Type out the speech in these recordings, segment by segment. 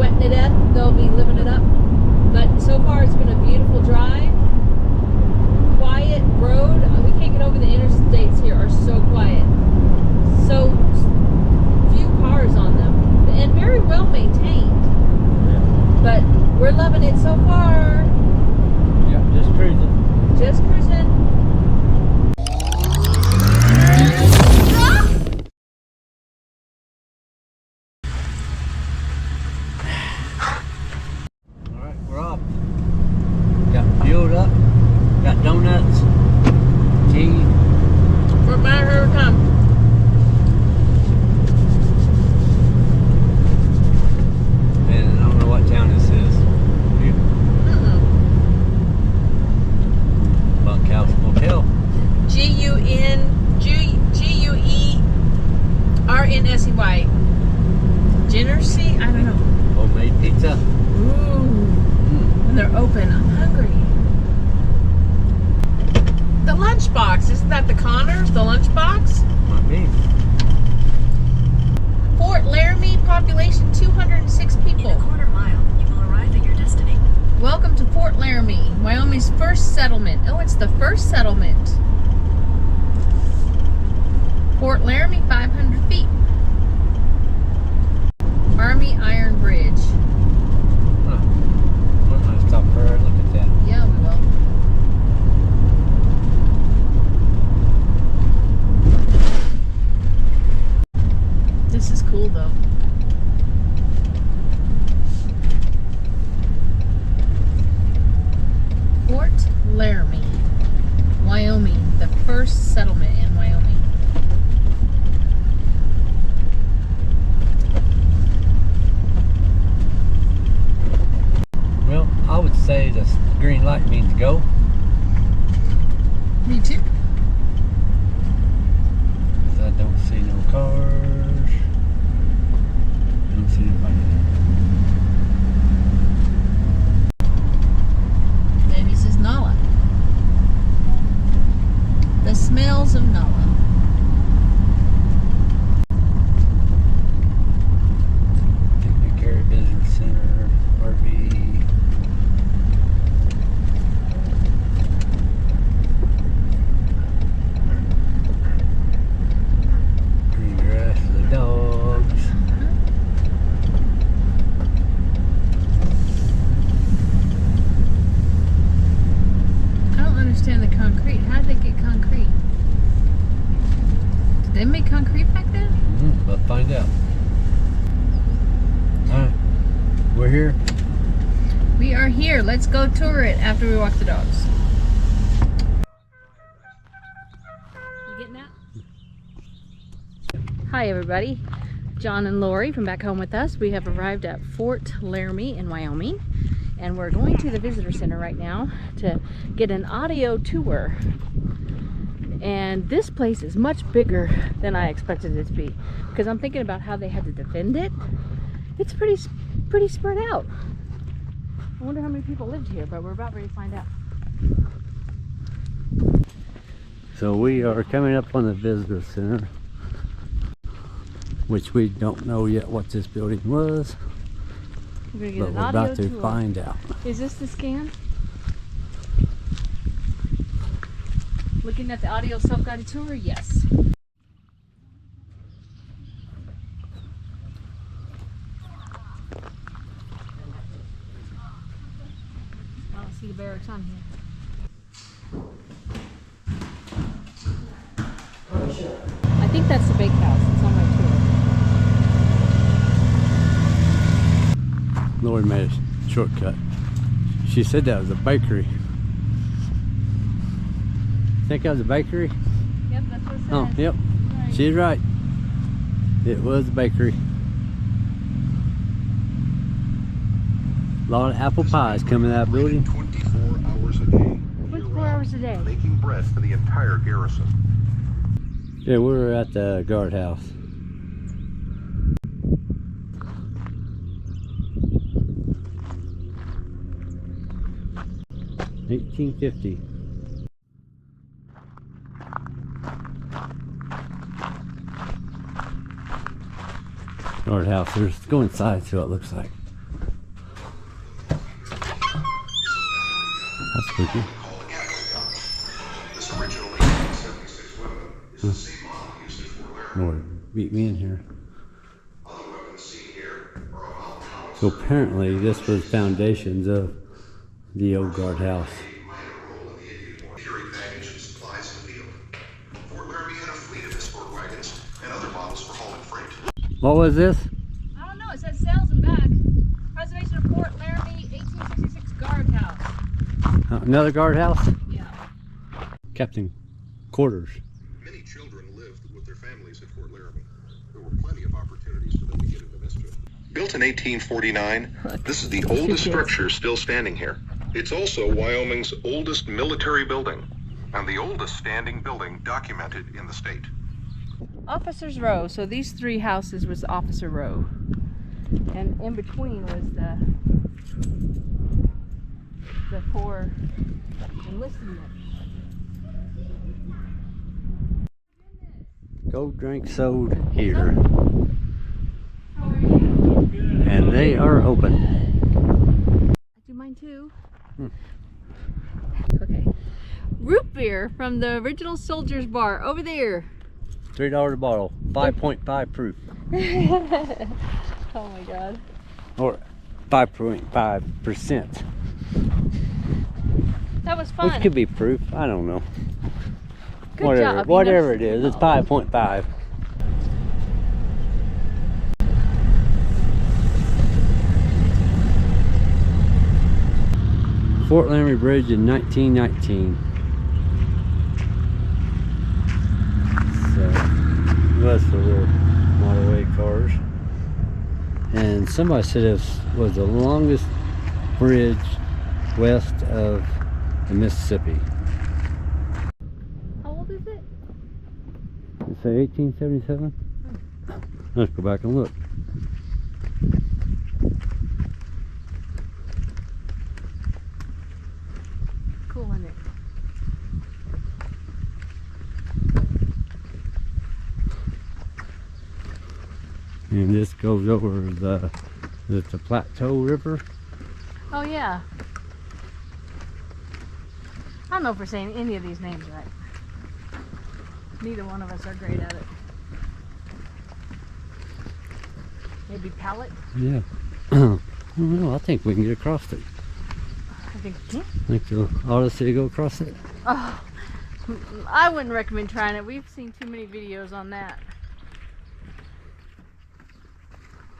sweating to death, they'll be living it up. But so far, it's been a beautiful drive. Quiet road. We can't get over the interstates here. Are so quiet. So few cars on them, and very well maintained. Yeah. But we're loving it so far. Yeah, just cruising. Just cruising. Alright, we're off. Got fueled up, got donuts, tea. We're about here to come. And I don't know what town this is. Bunkhouse Motel. Guernsey. Generacy? I don't know. Homemade pizza. Ooh. And they're open. I'm hungry. The lunchbox. Isn't that the Connors? The lunchbox? Might be. Fort Laramie, population 206 people. In a quarter mile, you will arrive at your destiny. Welcome to Fort Laramie, Wyoming's first settlement. Oh, it's the first settlement. Fort Laramie, 500 feet. Army Iron Bridge. Huh. We're gonna stop there and look at that. Yeah, we will. This is cool though. Fort Laramie, Wyoming, the first settlement in Wyoming. Well, I would say the green light means go. Me too. 'Cause I don't see no cars. Don't see anybody. Then this is Nala. The smells of Nala. Picnic area, visitor center, RV. Green grass for the dogs. I don't understand the concrete. How did they get concrete? Did they make concrete back then? Let's find out. Alright, we're here. We are here. Let's go tour it after we walk the dogs. You getting that? Hi everybody. John and Lori from back home with us. We have arrived at Fort Laramie in Wyoming, and we're going to the visitor center right now to get an audio tour. And this place is much bigger than I expected it to be, because I'm thinking about how they had to defend it. It's pretty spread out. I wonder how many people lived here, but we're about ready to find out. So we are coming up on the visitor center, which we don't know yet what this building was, We're gonna get but an we're audio about to tour. find out. Is this the scan? Looking at the audio self-guided tour? Yes. I don't see the barracks on here. I think that's the bakehouse. It's on my tour. Lori made a shortcut. She said that was a bakery. Think that was a bakery? Yep, that's what it says. Oh, yep. Right. She's right. It was a bakery. A lot of apple pies coming out of the building. 24 hours a day. 24 hours a day. Making bread for the entire garrison. Yeah, we were at the guardhouse. $18.50. Guardhouse. Let's go inside, see what it looks like. That's spooky. This original 1876 weapon is the same model used at Fort Laramie. Lord, beat me in here. Other weapons seen here are a powerhouse. So apparently this was foundations of the old guardhouse. Minor role in the Indian War, carrying baggage and supplies in the field. Fort Laramie had a fleet of escort wagons and other models for hauling freight. What was this? I don't know. It says sails and back. Preservation of Fort Laramie, 1866 guardhouse. Another guardhouse? Yeah. Captain quarters. Many children lived with their families at Fort Laramie. There were plenty of opportunities for them to get into mischief. Built in 1849, this is the oldest structure still standing here. It's also Wyoming's oldest military building, and the oldest standing building documented in the state. Officers Row. So these three houses was Officer Row, and in between was the four enlisted men. Gold drink sold here. How are you? And they are open. I do mine too. Okay. Root beer from the original Soldier's Bar over there. $3 a bottle. 5.5 proof. Oh my god. Or 5.5%. That was fun. Which could be proof. I don't know. Good Whatever. job. Whatever it is. It's 5.5. Fort Laramie Bridge in 1919. So, was for little Model A cars. And somebody said it was the longest bridge west of the Mississippi. How old is it? Did it say 1877? Let's go back and look. Cool, isn't it? And this goes over the Platte River. Oh yeah. I don't know if we're saying any of these names right. Neither one of us are great at it. Maybe pallet? Yeah. I don't know. I think we can get across it. I think. Hmm? I think the Odyssey go across it. Oh, I wouldn't recommend trying it. We've seen too many videos on that.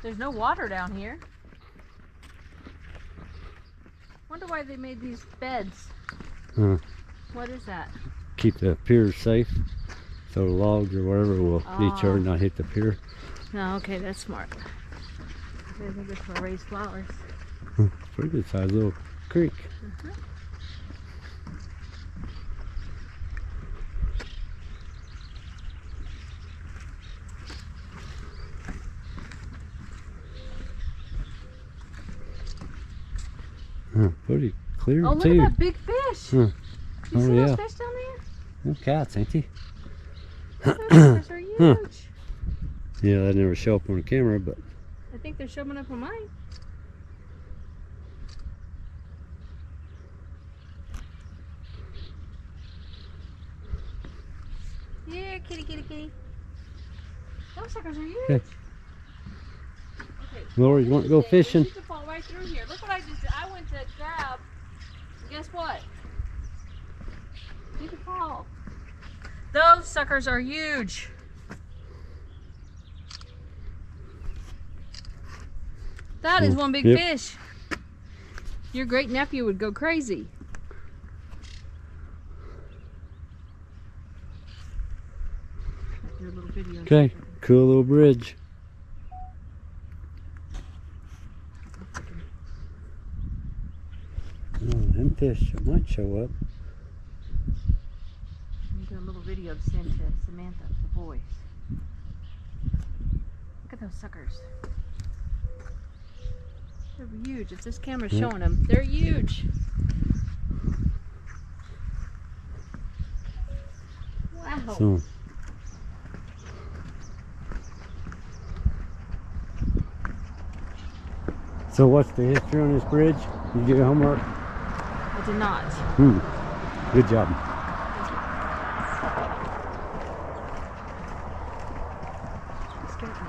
There's no water down here. Wonder why they made these beds. What is that? Keep the piers safe, so the logs or whatever will be charged and not hit the pier. No, okay, that's smart. I think it's for raised flowers. It's a pretty good sized little creek. Pretty clear Oh, look too. at that big fish! Huh. You Oh, see yeah. those fish down there? Them cats, ain't they? Those fish are huge. Yeah, they never show up on the camera, but I think they're showing up on mine. Yeah, kitty, kitty, kitty. Those suckers are huge. Okay. Okay. Lori, you want to go fishing? You can fall right through here. Look what I just did. I went to grab. Guess what? You can fall. Those suckers are huge. That is one big Yep. fish. Your great nephew would go crazy. Your little video. Okay, cool little bridge. Oh, them fish might show up. I'm doing a little video to send to Samantha, the boys. Look at those suckers. They're huge. If this camera's Yep. showing them, they're huge. Wow. So what's the history on this bridge? You do your homework? I did not. Good job. You scared me.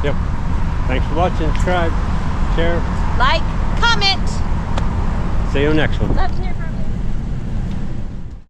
Yep. Thanks for watching. Subscribe, share. Like, comment. See you next one. Love to hear